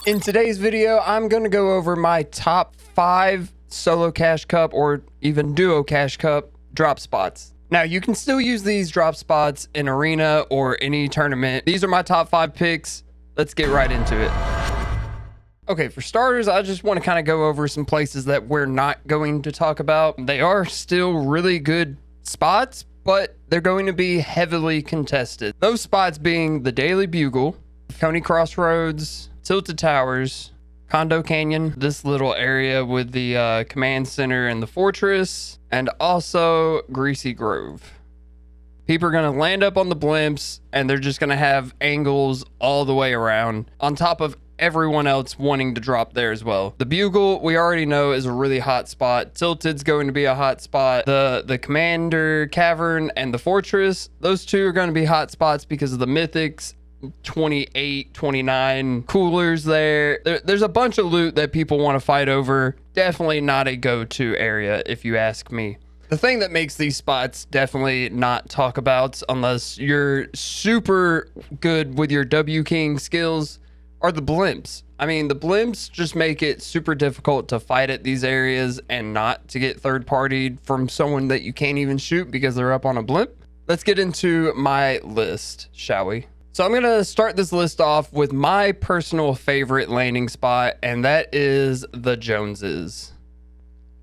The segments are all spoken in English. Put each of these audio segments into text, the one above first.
In today's video, I'm going to go over my top 5 solo cash cup or even duo cash cup drop spots. Now, you can still use these drop spots in arena or any tournament. These are my top 5 picks. Let's get right into it. Okay, for starters, I just want to kind of go over some places that we're not going to talk about. They are still really good spots, but they're going to be heavily contested. Those spots being the Daily Bugle, Coney Crossroads, Tilted Towers, Condo Canyon, this little area with the command center and the fortress, and also Greasy Grove. People are going to land up on the blimps, and they're just going to have angles all the way around, on top of everyone else wanting to drop there as well. The Bugle, we already know, is a really hot spot. Tilted's going to be a hot spot. The Commander Cavern and the Fortress, those two are going to be hot spots because of the mythics. 28, 29 coolers there. There's a bunch of loot that people want to fight over. Definitely not a go-to area, if you ask me. The thing that makes these spots definitely not talk about, unless you're super good with your W King skills, are the blimps. I mean, the blimps just make it super difficult to fight at these areas and not to get third-partied from someone that you can't even shoot because they're up on a blimp. Let's get into my list, shall we? So I'm going to start this list off with my personal favorite landing spot, and that is the Joneses.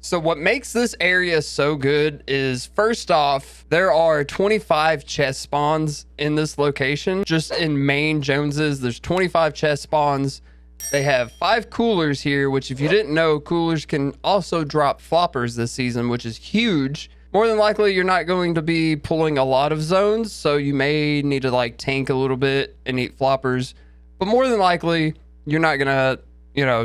So what makes this area so good is, first off, there are 25 chest spawns in this location. Just in main Joneses, there's 25 chest spawns. They have 5 coolers here, which if you didn't know, coolers can also drop floppers this season, which is huge. More than likely, you're not going to be pulling a lot of zones, so you may need to like tank a little bit and eat floppers. But more than likely, you're not gonna,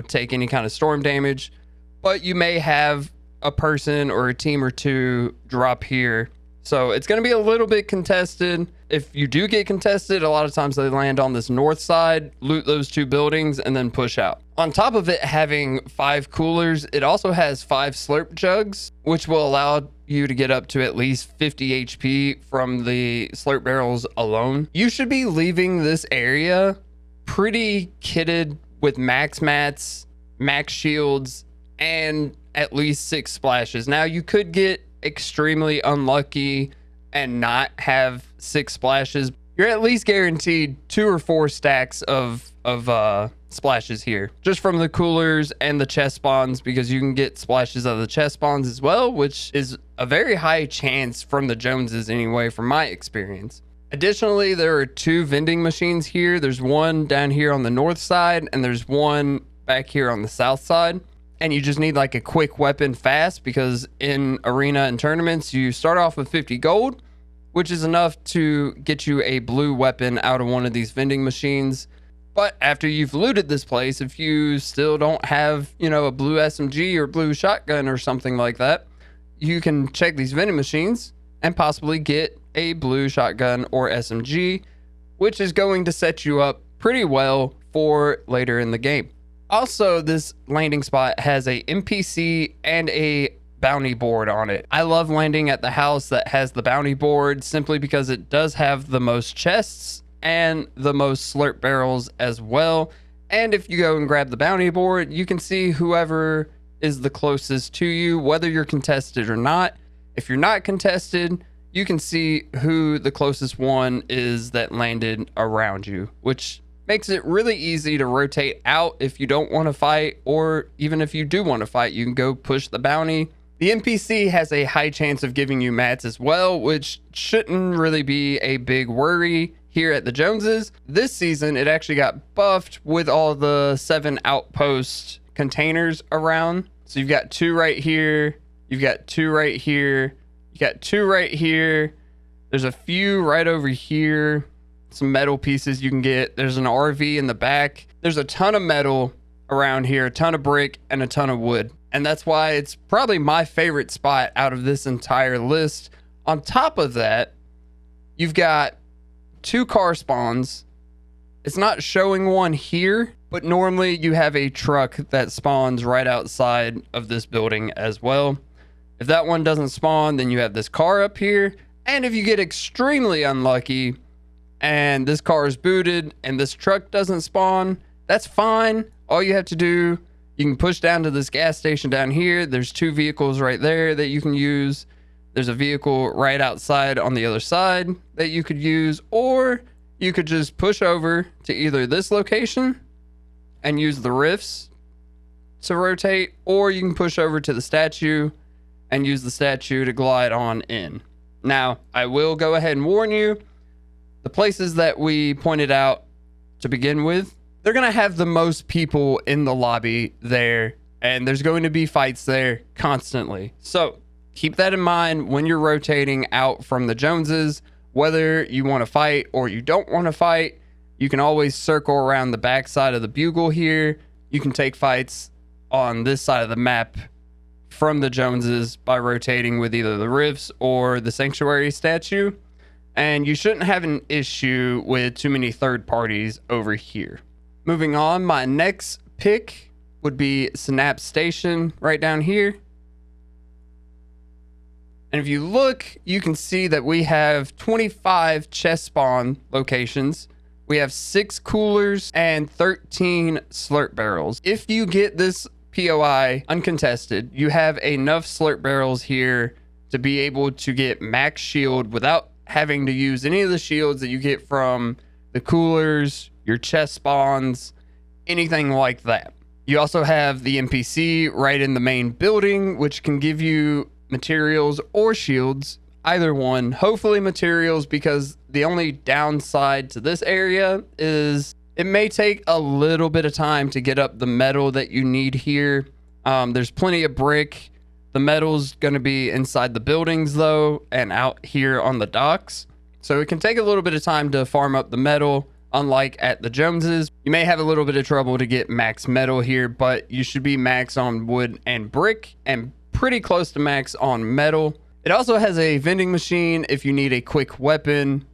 take any kind of storm damage. But you may have a person or a team or two drop here. So it's gonna be a little bit contested. If you do get contested, a lot of times they land on this north side, loot those 2 buildings, and then push out. On top of it having 5 coolers, it also has 5 slurp jugs, which will allow you to get up to at least 50 HP from the slurp barrels alone. You should be leaving this area pretty kitted with max mats, max shields, and at least 6 splashes. Now, you could get extremely unlucky and not have 6 splashes. You're at least guaranteed 2 or 4 stacks of splashes here, just from the coolers and the chest spawns, because you can get splashes of the chest spawns as well, which is a very high chance from the Joneses anyway, from my experience. Additionally, there are 2 vending machines here. There's one down here on the north side, and there's one back here on the south side. And you just need like a quick weapon fast, because in arena and tournaments, you start off with 50 gold, which is enough to get you a blue weapon out of one of these vending machines. But after you've looted this place, if you still don't have, a blue SMG or blue shotgun or something like that, you can check these vending machines and possibly get a blue shotgun or SMG, which is going to set you up pretty well for later in the game. Also, this landing spot has a NPC and a bounty board on it. I love landing at the house that has the bounty board simply because it does have the most chests and the most slurp barrels as well. And if you go and grab the bounty board, you can see whoever is the closest to you, whether you're contested or not. If you're not contested, you can see who the closest one is that landed around you, which makes it really easy to rotate out if you don't want to fight, or even if you do want to fight, you can go push the bounty. The NPC has a high chance of giving you mats as well, which shouldn't really be a big worry here at the Joneses. This season, it actually got buffed with all the 7 outpost containers around. So you've got 2 right here, you've got 2 right here, you got 2 right here, there's a few right over here. Some metal pieces you can get. There's an RV in the back. There's a ton of metal around here, a ton of brick, and a ton of wood. And that's why it's probably my favorite spot out of this entire list. On top of that, you've got 2 car spawns. It's not showing one here, but normally you have a truck that spawns right outside of this building as well. If that one doesn't spawn, then you have this car up here. And if you get extremely unlucky and this car is booted and this truck doesn't spawn, that's fine. all you have to do, you can push down to this gas station down here. There's 2 vehicles right there that you can use. There's a vehicle right outside on the other side that you could use, or you could just push over to either this location and use the rifts to rotate, or you can push over to the statue and use the statue to glide on in. Now, I will go ahead and warn you, the places that we pointed out to begin with, they're going to have the most people in the lobby there, and there's going to be fights there constantly. So keep that in mind when you're rotating out from the Joneses. Whether you want to fight or you don't want to fight, you can always circle around the back side of the bugle here. You can take fights on this side of the map from the Joneses by rotating with either the rifts or the sanctuary statue. And you shouldn't have an issue with too many third parties over here. Moving on, my next pick would be Synapse Station right down here. And if you look, you can see that we have 25 chest spawn locations. We have 6 coolers and 13 slurp barrels. If you get this POI uncontested, you have enough slurp barrels here to be able to get max shield without having to use any of the shields that you get from the coolers, your chest spawns, anything like that. You also have the NPC right in the main building, which can give you materials or shields, either one. Hopefully materials, because the only downside to this area is it may take a little bit of time to get up the metal that you need here. There's plenty of brick. The metal's going to be inside the buildings though, and out here on the docks, so it can take a little bit of time to farm up the metal. Unlike at the Joneses, you may have a little bit of trouble to get max metal here, but you should be max on wood and brick and pretty close to max on metal. It also has a vending machine if you need a quick weapon,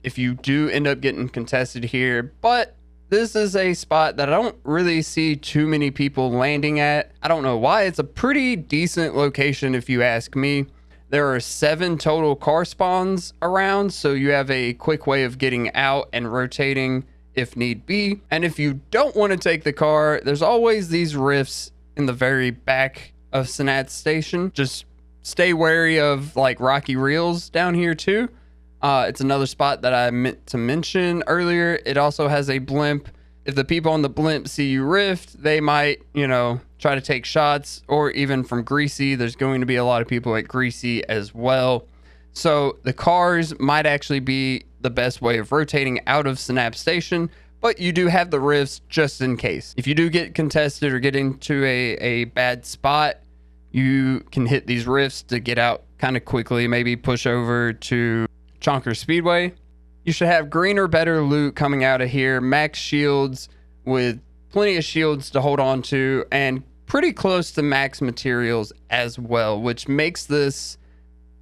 if you do end up getting contested here. But this is a spot that I don't really see too many people landing at. I don't know why. It's a pretty decent location if you ask me. There are 7 total car spawns around, so you have a quick way of getting out and rotating if need be. And if you don't want to take the car, there's always these rifts in the very back of Synapse Station. Just stay wary of like rocky reels down here too. It's another spot that I meant to mention earlier. It also has a blimp. If the people on the blimp see you rift, they might, try to take shots, or even from Greasy. There's going to be a lot of people at Greasy as well. So the cars might actually be the best way of rotating out of Synapse Station, but you do have the rifts just in case. If you do get contested or get into a bad spot, you can hit these rifts to get out kind of quickly. Maybe push over to Chonker Speedway. You should have green or better loot coming out of here. Max shields with plenty of shields to hold on to, and pretty close to max materials as well, which makes this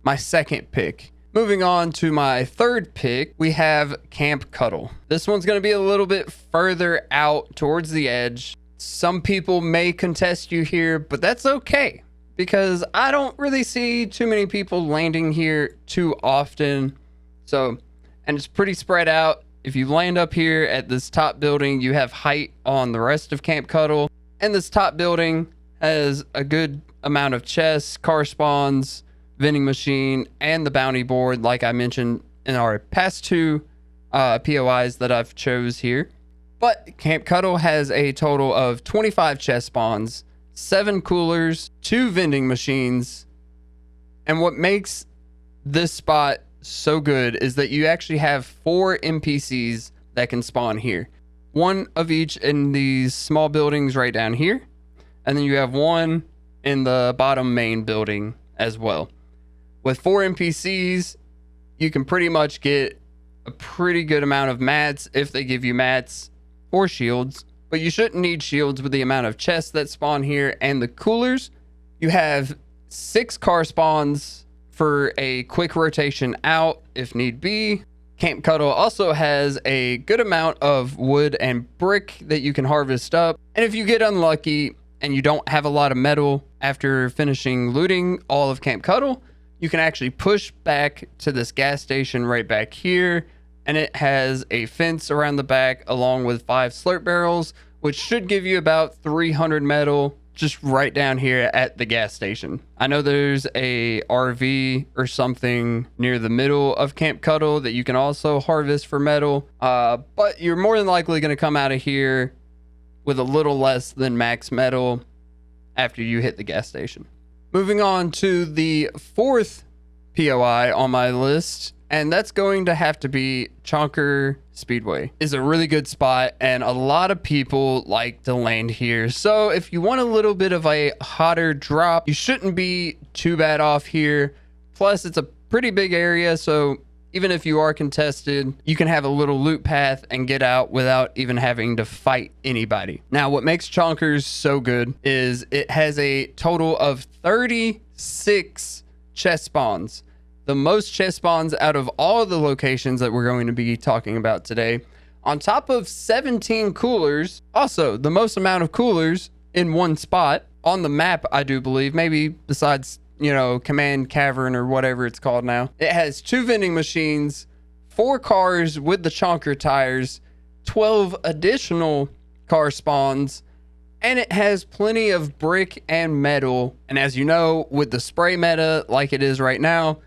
my second pick. Moving on to my third pick, we have Camp Cuddle. This one's going to be a little bit further out towards the edge. Some people may contest you here, but that's okay, because I don't really see too many people landing here too often. So, and it's pretty spread out. If you land up here at this top building, you have height on the rest of Camp Cuddle. And this top building has a good amount of chests, car spawns, vending machine, and the bounty board, like I mentioned in our past 2 POIs that I've chose here. But Camp Cuddle has a total of 25 chest spawns, 7 coolers, 2 vending machines. And what makes this spot so good is that you actually have 4 NPCs that can spawn here. 1 of each in these small buildings right down here, and then you have 1 in the bottom main building as well. With 4 NPCs, you can pretty much get a pretty good amount of mats if they give you mats or shields, but you shouldn't need shields with the amount of chests that spawn here and the coolers. You have 6 car spawns for a quick rotation out if need be. Camp Cuddle also has a good amount of wood and brick that you can harvest up. And if you get unlucky and you don't have a lot of metal after finishing looting all of Camp Cuddle, you can actually push back to this gas station right back here. And it has a fence around the back along with 5 slurp barrels, which should give you about 300 metal just right down here at the gas station. I know there's a RV or something near the middle of Camp Cuddle that you can also harvest for metal, but you're more than likely going to come out of here with a little less than max metal after you hit the gas station. Moving on to the fourth POI on my list, and that's going to have to be Chonker Speedway. Is a really good spot, and a lot of people like to land here. So if you want a little bit of a hotter drop, you shouldn't be too bad off here. Plus, it's a pretty big area, so even if you are contested, you can have a little loot path and get out without even having to fight anybody. Now, what makes Chonkers so good is it has a total of 36 chest spawns. The most chest spawns out of all of the locations that we're going to be talking about today. On top of 17 coolers, also the most amount of coolers in one spot on the map, I do believe, maybe besides, you know, Command Cavern or whatever it's called now. It has 2 vending machines, 4 cars with the Chonker tires, 12 additional car spawns, and it has plenty of brick and metal. And as you know, with the spray meta like it is right now,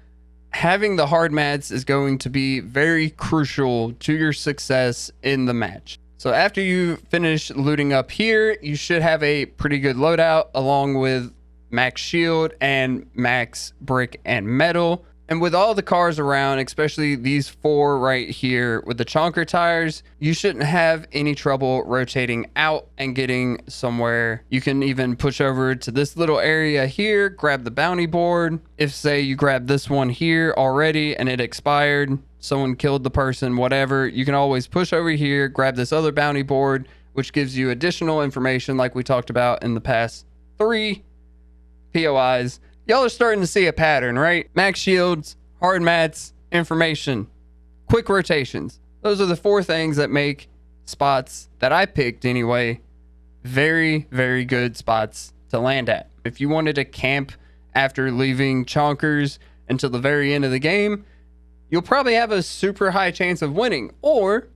having the hard mats is going to be very crucial to your success in the match. So after you finish looting up here, you should have a pretty good loadout along with max shield and max brick and metal. And with all the cars around, especially these 4 right here with the Chonker tires, you shouldn't have any trouble rotating out and getting somewhere. You can even push over to this little area here, grab the bounty board. If, say, you grab this one here already and it expired, someone killed the person, whatever, you can always push over here, grab this other bounty board, which gives you additional information like we talked about in the past 3 POIs. Y'all are starting to see a pattern, right? Max shields, hard mats, information, quick rotations. Those are the 4 things that make spots that I picked anyway very, very good spots to land at. If you wanted to camp after leaving Chonkers until the very end of the game, you'll probably have a super high chance of winning. Or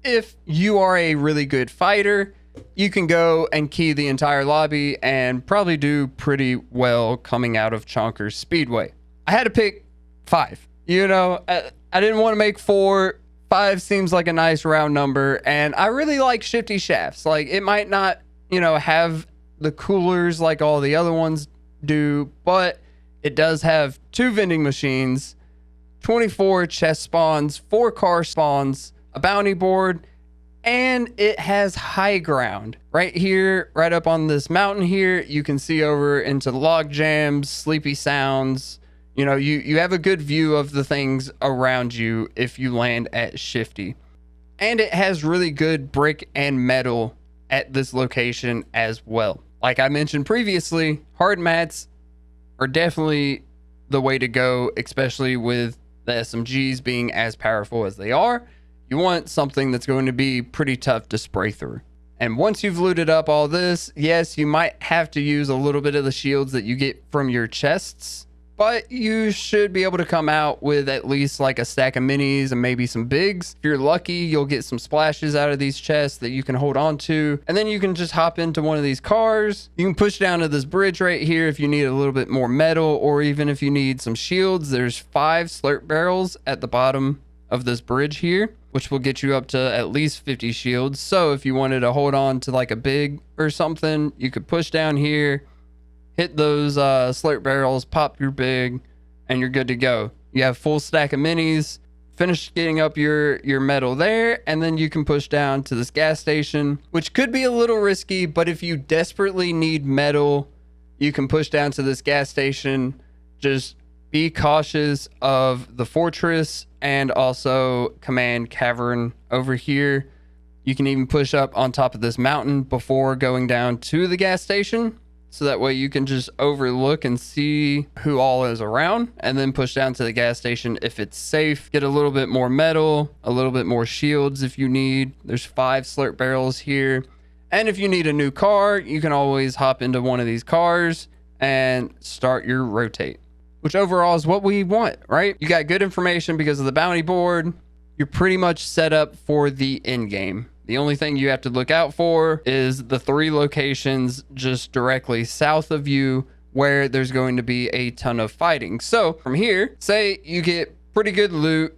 if you are a really good fighter, you can go and key the entire lobby and probably do pretty well coming out of Chonker Speedway. I had to pick 5. You know, I didn't want to make 4. 5 seems like a nice round number, and I really like shifty shafts. Like, it might not, you know, have the coolers like all the other ones do, but it does have 2 vending machines, 24 chest spawns, 4 car spawns, a bounty board, and it has high ground. Right here, right up on this mountain here, you can see over into the log jams, sleepy sounds. You know, you have a good view of the things around you if you land at Shifty. And it has really good brick and metal at this location as well. Like I mentioned previously, hard mats are definitely the way to go, especially with the SMGs being as powerful as they are. You want something that's going to be pretty tough to spray through. And once you've looted up all this, yes, you might have to use a little bit of the shields that you get from your chests, but you should be able to come out with at least like a stack of minis and maybe some bigs. If you're lucky, you'll get some splashes out of these chests that you can hold on to, and then you can just hop into one of these cars. You can push down to this bridge right here if you need a little bit more metal, or even if you need some shields. There's 5 slurp barrels at the bottom of this bridge here, which will get you up to at least 50 shields. So if you wanted to hold on to like a big or something, you could push down here, hit those slurp barrels, pop your big, and you're good to go. You have full stack of minis, finish getting up your metal there, and then you can push down to this gas station, which could be a little risky, but if you desperately need metal, you can push down to this gas station. Just be cautious of the fortress and also Command Cavern over here. You can even push up on top of this mountain before going down to the gas station, so that way you can just overlook and see who all is around, and then push down to the gas station if it's safe. Get a little bit more metal, a little bit more shields if you need. There's 5 slurp barrels here. And if you need a new car, you can always hop into one of these cars and start your rotate, which overall is what we want, right? You got good information because of the bounty board. You're pretty much set up for the end game. The only thing you have to look out for is the 3 locations just directly south of you where there's going to be a ton of fighting. So from here, say you get pretty good loot,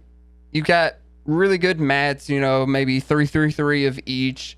you got really good mats, you know, maybe 3 of each.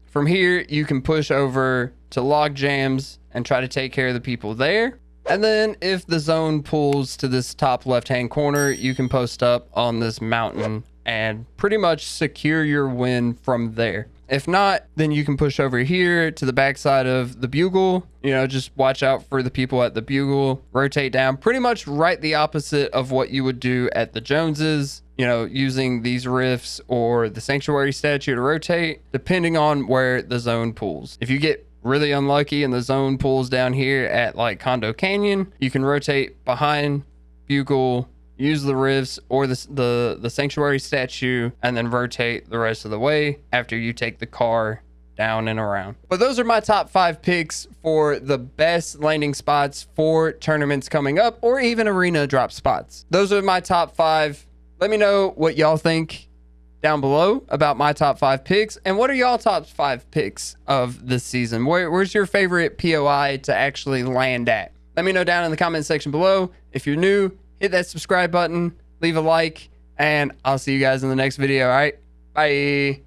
From here, you can push over to log jams and try to take care of the people there. And then if the zone pulls to this top left-hand corner, you can post up on this mountain and pretty much secure your win from there. If not, then you can push over here to the backside of the Bugle. You know, just watch out for the people at the Bugle. Rotate down, pretty much right the opposite of what you would do at the Joneses. You know, using these rifts or the Sanctuary statue to rotate, depending on where the zone pulls. If you get really unlucky and the zone pulls down here at like Condo Canyon, you can rotate behind Bugle, use the rifts or the Sanctuary statue, and then rotate the rest of the way after you take the car down and around. But those are my top 5 picks for the best landing spots for tournaments coming up or even arena drop spots. Those are my top 5. Let me know what y'all think down below about my top 5 picks, and what are y'all top 5 picks of this season? Where's your favorite POI to actually land at? Let me know down in the comment section below. If you're new, hit that subscribe button, leave a like, and I'll see you guys in the next video. All right, bye.